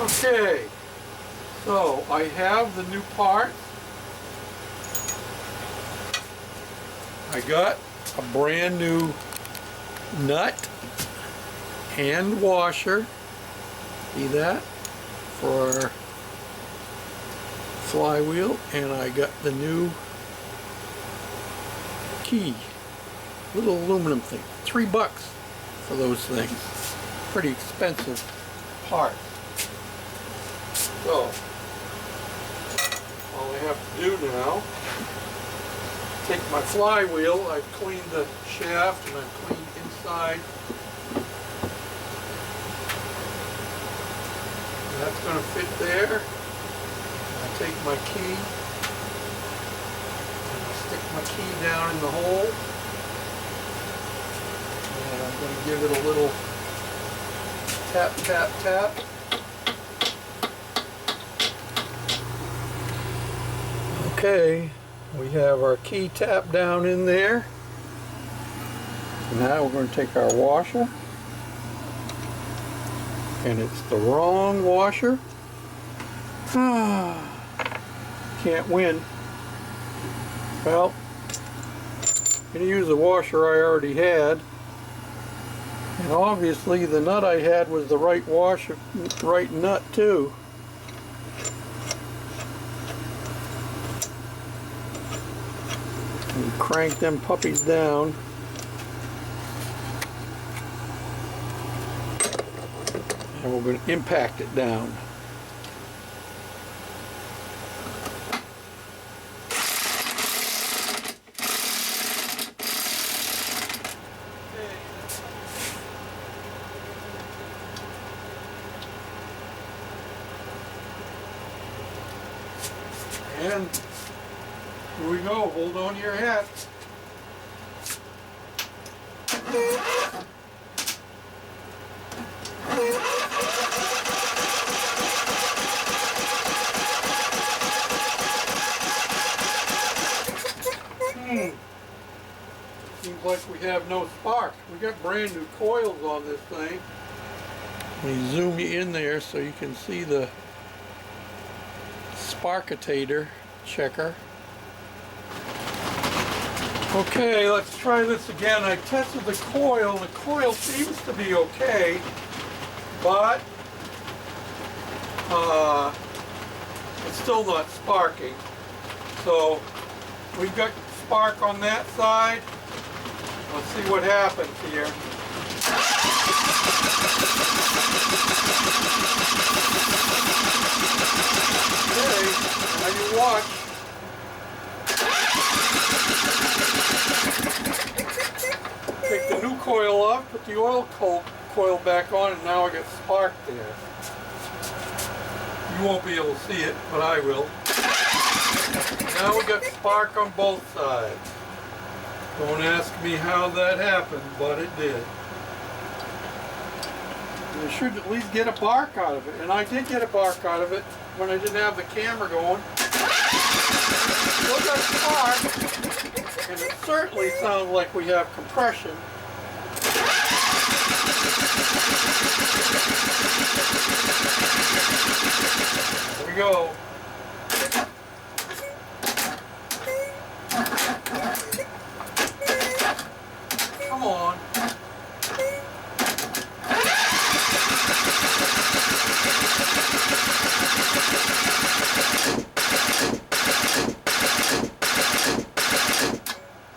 Okay, so I have the new part. I got a brand new nut and washer. See that? For Flywheel, and I got the new key, little aluminum thing. $3 for those things. Pretty expensive part. So all I have to do now, take my flywheel. I've cleaned the shaft and I've cleaned inside. That's going to fit there. I take my key and I stick my key down in the hole, and I'm going to give it a little tap, tap, tap. Okay, we have our key tap down in there. Now we're going to take our washer, and it's the wrong washer. Can't win. Well, I'm going to use the washer I already had, and obviously the nut I had was the right washer, right nut too. And crank them puppies down. And we're going to impact it down. And here we go. Hold on to your hat. Seems like we have no spark. We got brand new coils on this thing. Let me zoom you in there so you can see the sparkitator checker. Okay, let's try this again. I tested the coil. The coil seems to be okay, but it's still not sparking. So we've got spark on that side. Let's see what happens here. Okay, now you watch. Take the new coil off, put the oil coil back on, and now I got spark there. You won't be able to see it, but I will. Now we got spark on both sides. Don't ask me how that happened, but it did. You should at least get a bark out of it, and I did get a bark out of it when I didn't have the camera going. Still got spark, and it certainly sounds like we have compression. There we go. Come on.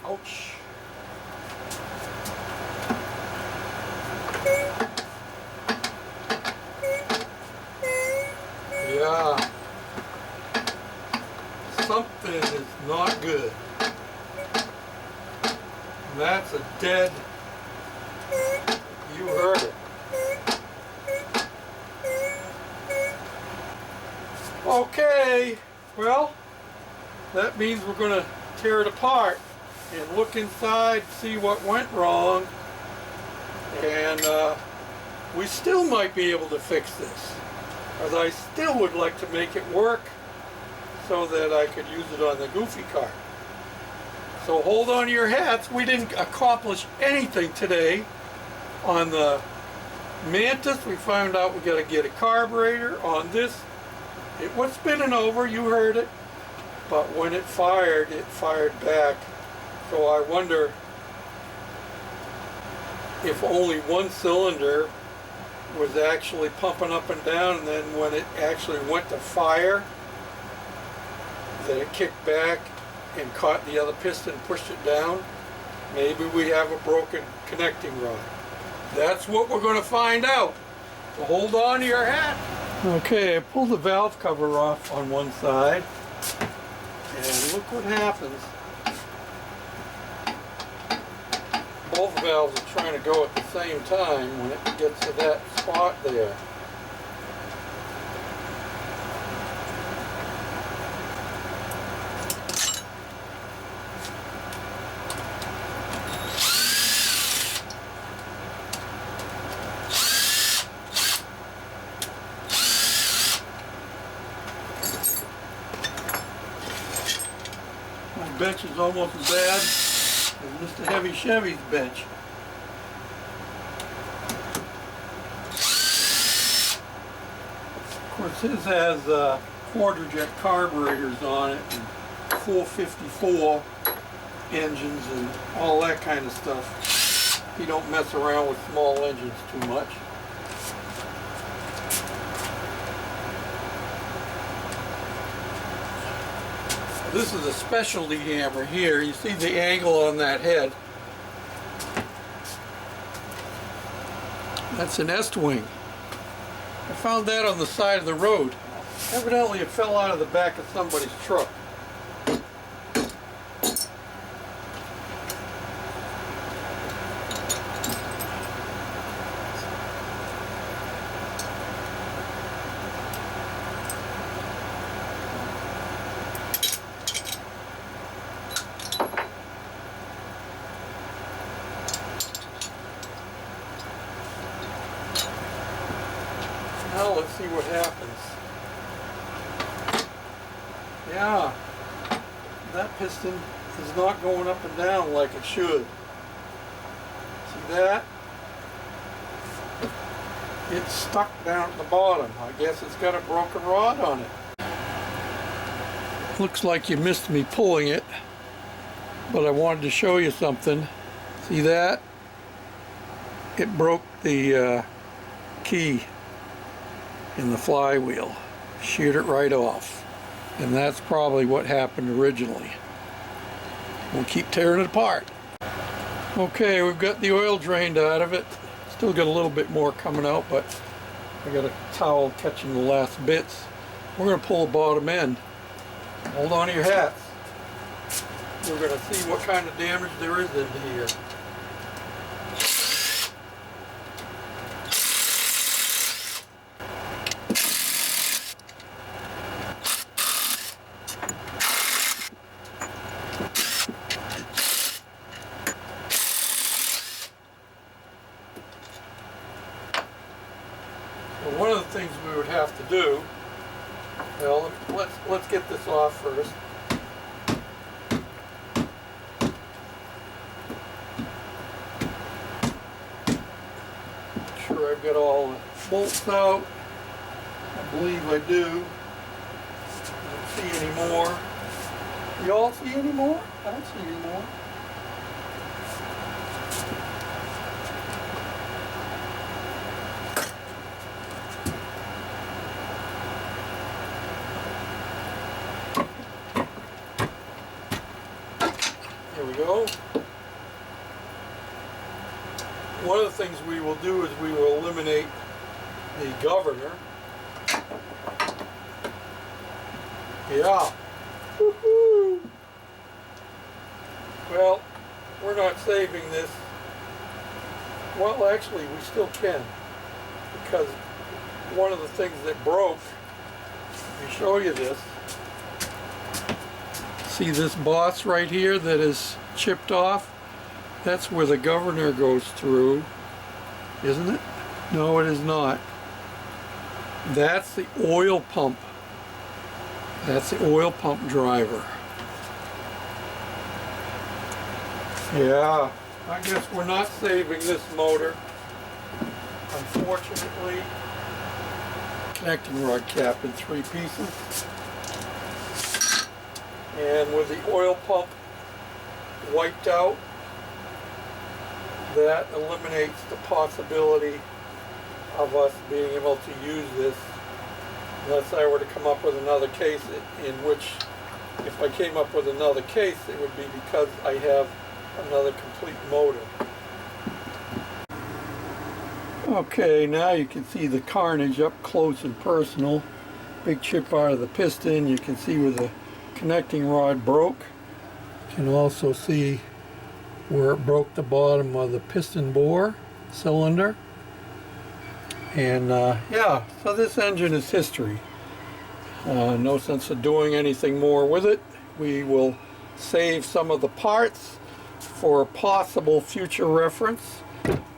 Ouch. Yeah. Something is not good. And that's a dead. You heard it. Okay, well, that means we're going to tear it apart and look inside, see what went wrong, and we still might be able to fix this, because I still would like to make it work so that I could use it on the Goofy cart. So hold on to your hats. We didn't accomplish anything today on the Mantis, we found out we got to get a carburetor on this. It was spinning over, you heard it, but when it fired back. So I wonder if only one cylinder was actually pumping up and down, and then when it actually went to fire, that it kicked back and caught the other piston, pushed it down. Maybe we have a broken connecting rod. That's what we're going to find out. So hold on to your hat. Okay, I pulled the valve cover off on one side, and look what happens. Both valves are trying to go at the same time when it gets to that spot there. My bench is almost as bad as Mr. Heavy Chevy's bench. Of course, his has quarter jet carburetors on it and 454 engines and all that kind of stuff. He don't mess around with small engines too much. This is a specialty hammer here. You see the angle on that head. That's an S-wing. I found that on the side of the road. Evidently it fell out of the back of somebody's truck. Now let's see what happens. Yeah, that piston is not going up and down like it should. See that? It's stuck down at the bottom. I guess it's got a broken rod on it. Looks like you missed me pulling it, but I wanted to show you something. See that? It broke the key in the flywheel, sheared it right off, and that's probably what happened originally. We'll keep tearing it apart. Okay, we've got the oil drained out of it. Still got a little bit more coming out, but I got a towel catching the last bits. We're going to pull the bottom end. Hold on to your hats. We're going to see what kind of damage there is in here. One of the things we would have to do, well, let's get this off first. Make sure I've got all the bolts out. I believe I do. I don't see any more. Y'all see any more? I don't see any more. There we go. One of the things we will do is we will eliminate the governor. Yeah. Woohoo! Well, we're not saving this. Well, actually, we still can, because one of the things that broke, let me show you this. See this boss right here that is chipped off? That's where the governor goes through, isn't it? No, it is not. That's the oil pump. That's the oil pump driver. Yeah, I guess we're not saving this motor. unfortunately, connecting rod cap in 3 pieces. And with the oil pump wiped out, that eliminates the possibility of us being able to use this unless I were to come up with another case, in which if I came up with another case, it would be because I have another complete motor. Okay, now you can see the carnage up close and personal. Big chip out of the piston. You can see where the connecting rod broke. You can also see where it broke the bottom of the piston bore cylinder. And yeah, so this engine is history. No sense of doing anything more with it. We will save some of the parts for a possible future reference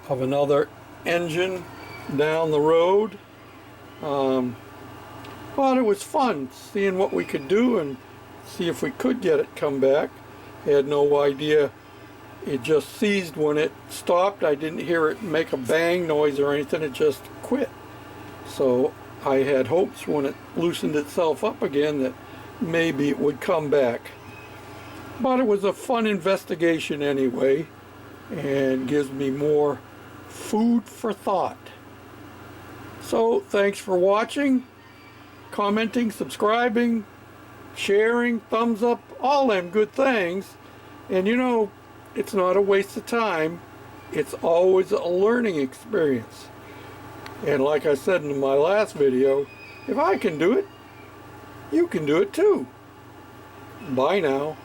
of another engine down the road. But it was fun seeing what we could do and see if we could get it come back. I had no idea. It just seized when it stopped. I didn't hear it make a bang noise or anything. It just quit. So I had hopes when it loosened itself up again that maybe it would come back. But it was a fun investigation anyway, and gives me more food for thought. So thanks for watching, commenting, subscribing, sharing, thumbs up, all them good things. And you know, it's not a waste of time. It's always a learning experience. And like I said in my last video, if I can do it, you can do it too. Bye now.